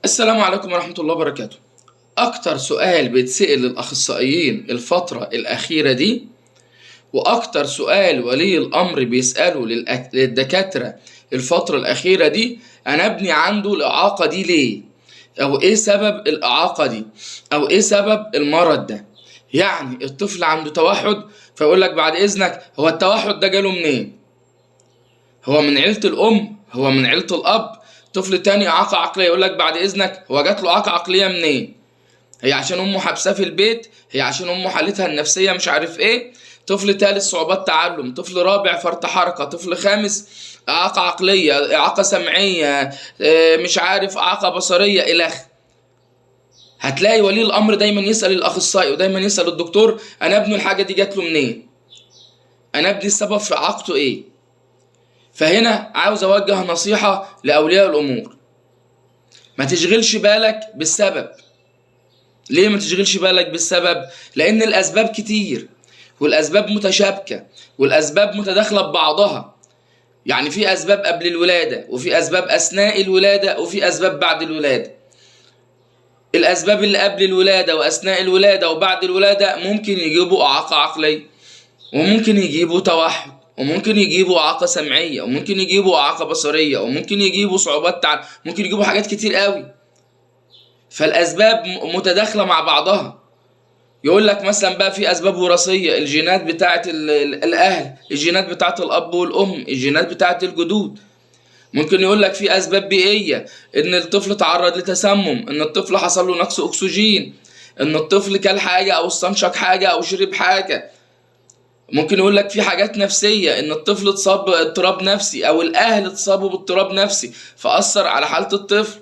السلام عليكم ورحمة الله وبركاته. أكتر سؤال بيتسأل للأخصائيين الفترة الأخيرة دي، وأكتر سؤال ولي الأمر بيسأله للدكاترة الفترة الأخيرة دي: أنا ابني عنده الإعاقة دي ليه؟ أو إيه سبب الإعاقة دي؟ أو إيه سبب المرض ده؟ يعني الطفل عنده توحد، فيقول لك بعد إذنك هو التوحد ده جاله منين؟ هو من عيلة الأم؟ هو من عيلة الأب؟ طفل تاني إعاقة عقلية، يقول لك بعد إذنك هو جات له إعاقة عقلية منين؟ هي عشان أمه حابساه في البيت؟ هي عشان أمه حالتها النفسية مش عارف إيه؟ طفل تالت صعوبات تعلم، طفل رابع فرط حركة، طفل خامس إعاقة عقلية، إعاقة سمعية، مش عارف إعاقة بصرية إلخ. هتلاقي ولي الأمر دايما يسأل الأخصائي ودايما يسأل الدكتور: أنا ابني الحاجة دي جات له منين؟ أنا ابني السبب في إعاقته إيه؟ فهنا عاوز أوجه نصيحة لأولياء الأمور: ما تشغلش بالك بالسبب. ليه ما تشغلش بالك بالسبب؟ لأن الأسباب كتير، والأسباب متشابكة، والأسباب متداخلة ببعضها. يعني في أسباب قبل الولادة، وفي أسباب أثناء الولادة، وفي أسباب بعد الولادة. الأسباب اللي قبل الولادة وأثناء الولادة وبعد الولادة ممكن يجيبوا إعاقة عقلية، وممكن يجيبوا توحد، وممكن يجيبوا إعاقة سمعية، وممكن يجيبوا إعاقة بصرية، وممكن يجيبوا صعوبات ممكن يجيبوا حاجات كتير قوي. فالأسباب متداخلة مع بعضها. يقول لك مثلا بقى في أسباب وراثية، الجينات بتاعة الأهل، الجينات بتاعة الأب والأم، الجينات بتاعة الجدود. ممكن يقول لك في أسباب بيئية، إن الطفل تعرض لتسمم، إن الطفل حصل له نقص أكسجين، إن الطفل كل حاجة أو استنشق حاجة أو شرب حاجة. ممكن يقول لك في حاجات نفسية، إن الطفل اتصاب باضطراب نفسي أو الأهل اتصابوا باضطراب نفسي فأثر على حالة الطفل.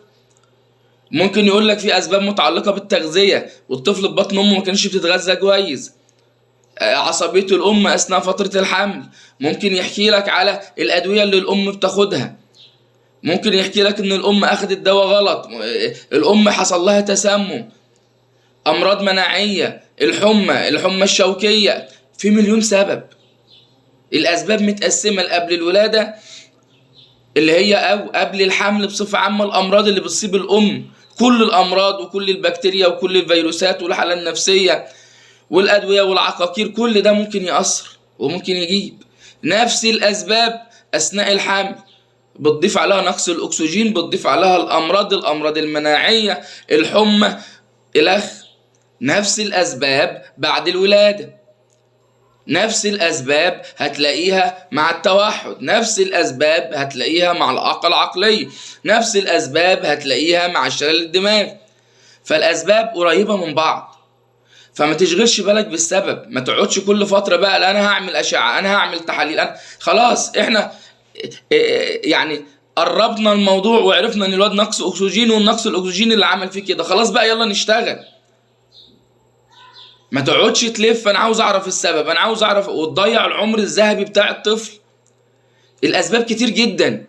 ممكن يقول لك في أسباب متعلقة بالتغذية، والطفل في بطن أمه ما كانش بتتغذى كويس، عصبية الأم أثناء فترة الحمل. ممكن يحكي لك على الأدوية اللي الأم بتاخدها. ممكن يحكي لك إن الأم أخدت دواء غلط، الأم حصل لها تسمم، أمراض مناعية، الحمى الشوكية، في مليون سبب. الأسباب متقسمة قبل الولادة اللي هي أو قبل الحمل بصفة عامة، الأمراض اللي بتصيب الأم، كل الأمراض وكل البكتيريا وكل الفيروسات والحالة النفسية والأدوية والعقاقير، كل ده ممكن يأثر وممكن يجيب. نفس الأسباب أثناء الحمل بتضيف عليها نقص الأكسجين، بتضيف عليها الأمراض المناعية، الحمى الأخ. نفس الأسباب بعد الولادة، نفس الأسباب هتلاقيها مع التوحد، نفس الأسباب هتلاقيها مع الإعاقة العقلية، نفس الأسباب هتلاقيها مع الشلل الدماغي. فالأسباب قريبة من بعض، فما تشغلش بالك بالسبب. ما تقعدش كل فترة بقى لا أنا هعمل أشعة، أنا هعمل تحاليل، خلاص إحنا يعني قربنا الموضوع وعرفنا إن الواد نقص أكسجين، والنقص الأكسجين اللي عمل فيه كده، خلاص بقى يلا نشتغل. ما تقعدش تلف انا عاوز اعرف السبب، انا عاوز اعرف، وتضيع العمر الذهبي بتاع الطفل. الاسباب كتير جدا،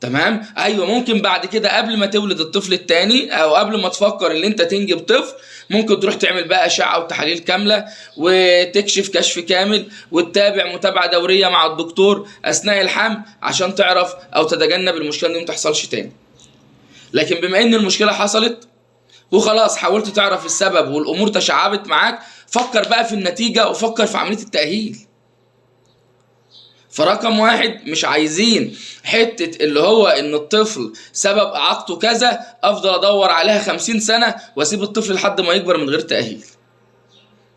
تمام؟ ايوه، ممكن بعد كده قبل ما تولد الطفل التاني او قبل ما تفكر ان انت تنجب طفل، ممكن تروح تعمل بقى اشعه وتحاليل كامله، وتكشف كشف كامل، وتتابع متابعه دوريه مع الدكتور اثناء الحمل عشان تعرف او تتجنب المشكله دي ما تحصلش تاني. لكن بما ان المشكله حصلت وخلاص حاولت تعرف السبب والامور تشعبت معاك، فكر بقى في النتيجة وفكر في عملية التأهيل. فرقم واحد، مش عايزين حتة اللي هو ان الطفل سبب اعاقته كذا افضل ادور عليها 50 سنة واسيب الطفل لحد ما يكبر من غير تأهيل.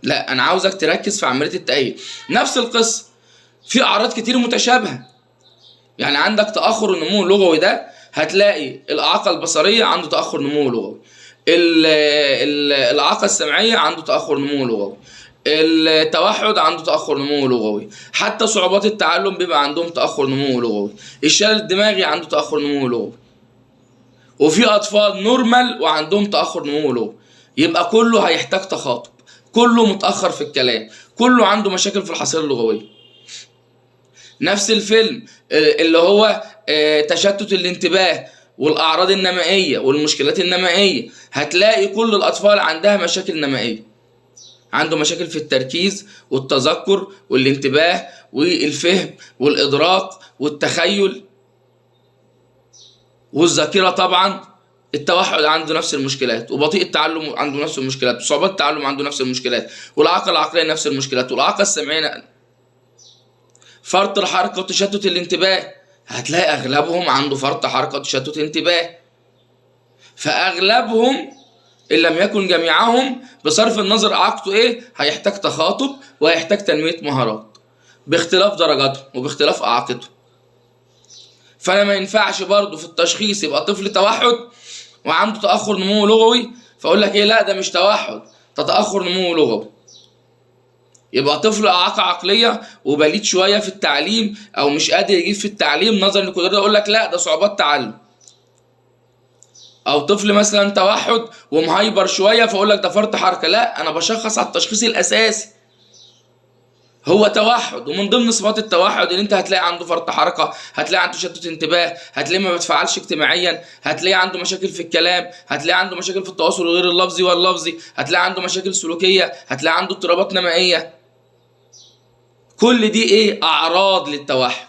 لا، انا عاوزك تركز في عملية التأهيل. نفس القصة في اعراض كتير متشابهة. يعني عندك تأخر النمو اللغوي، ده هتلاقي الإعاقة البصرية عنده تأخر نمو لغوي، الإعاقة السمعية عنده تأخر نمو لغوي، التوحد عنده تأخر نمو لغوي، حتى صعوبات التعلم بيبقى عندهم تأخر نمو لغوي، الشلل الدماغي عنده تأخر نمو لغوي، وفي أطفال نورمال وعندهم تأخر نمو لغوي. يبقى كله هيحتاج تخاطب، كله متأخر في الكلام، كله عنده مشاكل في الحصيلة اللغوية. نفس الفيلم اللي هو تشتت الانتباه والأعراض النمائية والمشكلات النمائية، هتلاقي كل الأطفال عندها مشاكل نمائية، عنده مشاكل في التركيز والتذكر والانتباه والفهم والإدراك والتخيل والذاكرة طبعا، التوحد عنده نفس المشكلات، وبطيء التعلم عنده نفس المشكلات، وصعوبات التعلم عنده نفس المشكلات، والإعاقة العقلية نفس المشكلات، والإعاقة السمعية، فرط الحركة وتشتت الانتباه، هتلاقي أغلبهم عنده فرط حركة وتشتت انتباه. فأغلبهم إن لم يكن جميعهم بصرف النظر إعاقته إيه هيحتاج تخاطب وهيحتاج تنمية مهارات باختلاف درجاتهم وباختلاف إعاقتهم. فأنا ما ينفعش برضه في التشخيص يبقى طفل توحد وعنده تأخر نمو لغوي فأقول لك إيه لا ده مش توحد ده تأخر نمو لغوي. يبقى طفل إعاقة عقلية وبليد شوية في التعليم أو مش قادر يجيب في التعليم نظرا لقدرته أقول لك لا ده صعوبات تعلم. أو طفل مثلا توحد ومهايبر شوية فأقول لك ده فرط حركة، لا أنا بشخص على التشخيص الأساسي هو توحد. ومن ضمن صفات التوحد ان انت هتلاقي عنده فرط حركه، هتلاقي عنده تشتت انتباه، هتلاقيه ما بيتفاعلش اجتماعيا، هتلاقيه عنده مشاكل في الكلام، هتلاقي عنده مشاكل في التواصل غير اللفظي واللفظي، هتلاقي عنده مشاكل سلوكيه، هتلاقي عنده اضطرابات نمائيه. كل دي ايه اعراض للتوحد.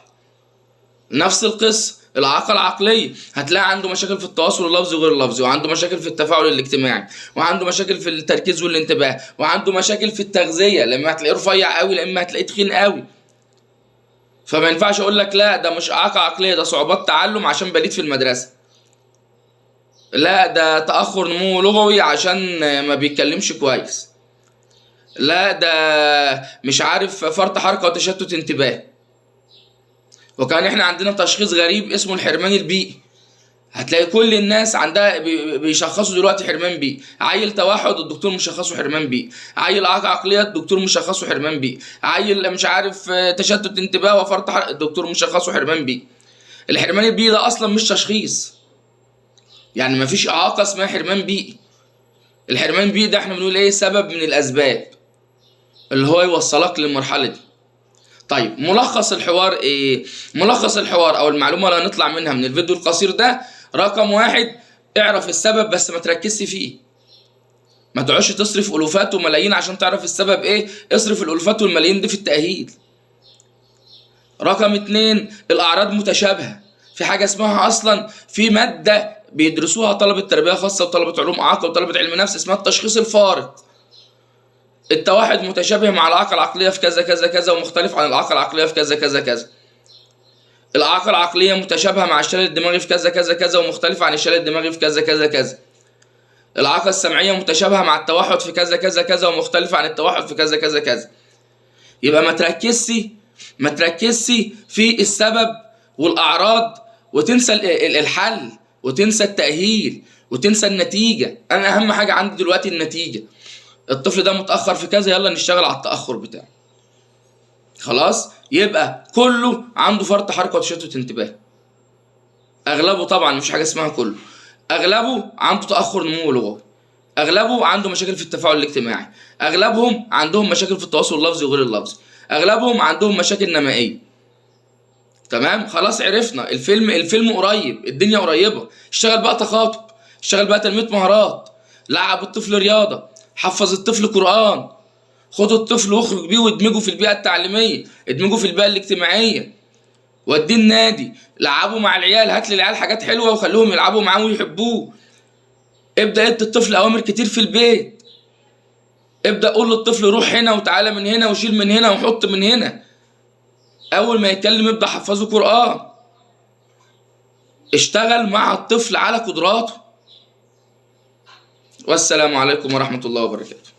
نفس القصه الإعاقة العقلية هتلاقي عنده مشاكل في التواصل اللفظي وغير اللفظي، وعنده مشاكل في التفاعل الاجتماعي، وعنده مشاكل في التركيز والانتباه، وعنده مشاكل في التغذية لما هتلاقيه رفيع قوي لما هتلاقيه تخين قوي. فما ينفعش اقول لك لا ده مش إعاقة عقلية ده صعوبات تعلم عشان بليد في المدرسة، لا ده تأخر نمو لغوي عشان ما بيتكلمش كويس، لا ده مش عارف فرط حركة وتشتت انتباه. وكان احنا عندنا تشخيص غريب اسمه الحرمان البيئي، هتلاقي كل الناس عندها بيشخصوا دلوقتي حرمان بيئي، عيل توحد الدكتور مشخصه حرمان بيئي، عيل إعاقة عقلية الدكتور مشخصه حرمان بيئي، عيل مش عارف تشتت انتباه وفرط حركة الدكتور مشخصه حرمان بيئي. الحرمان البيئي ده اصلا مش تشخيص، يعني مفيش إعاقة اسمها حرمان بيئي. الحرمان البيئي ده احنا بنقول ايه سبب من الاسباب اللي هو يوصلك للمرحلة دي. طيب ملخص الحوار ايه؟ ملخص الحوار او المعلومه اللي هنطلع منها من الفيديو القصير ده، رقم 1 اعرف السبب بس ما تركزش فيه، ما تقعدش تصرف الوفات وملايين عشان تعرف السبب ايه، اصرف الالوفات والملايين دي في التأهيل. رقم 2 الاعراض متشابهه، في حاجه اسمها اصلا في ماده بيدرسوها طلبه تربيه خاصه وطلبه علوم اعاقه وطلبه علم نفس اسمها التشخيص الفارق. التوحد متشابه مع الإعاقة العقلية في كذا كذا كذا ومختلف عن الإعاقة العقلية في كذا كذا كذا. الإعاقة العقلية متشابهة مع الشلل الدماغي في كذا كذا كذا ومختلفة عن الشلل الدماغي في كذا كذا كذا. الإعاقة السمعية متشابهة مع التوحد في كذا كذا كذا ومختلفة عن التوحد في كذا كذا كذا. يبقى ما تركزش في السبب والأعراض وتنسى الحل وتنسى التأهيل وتنسى النتيجة. أنا أهم حاجة عندي دلوقتي النتيجة. الطفل ده متأخر في كذا يلا نشتغل على التأخر بتاعه. خلاص يبقى كله عنده فرط حركة وتشتت انتباه. أغلبه طبعا مفيش حاجة اسمها كله. أغلبه عنده تأخر نمو لغوي. أغلبه عنده مشاكل في التفاعل الاجتماعي. أغلبهم عندهم مشاكل في التواصل اللفظي وغير اللفظي. أغلبهم عندهم مشاكل نمائية. تمام خلاص عرفنا الفيلم قريب، الدنيا قريبة. اشتغل بقى تخاطب، اشتغل بقى تنمية مهارات، لعب الطفل رياضة، حفظ الطفل قرآن، خد الطفل واخرج بيه وادمجه في البيئة التعليمية، ادمجه في البيئة الاجتماعية، وديه النادي، لعبوا مع العيال، هات للعيال حاجات حلوة وخليهم يلعبوا معاه ويحبوه. ابدأ ادي الطفل أوامر كتير في البيت. ابدأ قول للطفل روح هنا وتعالى من هنا وشيل من هنا وحط من هنا. أول ما يتكلم ابدأ حفظه قرآن. اشتغل مع الطفل على قدراته. والسلام عليكم ورحمة الله وبركاته.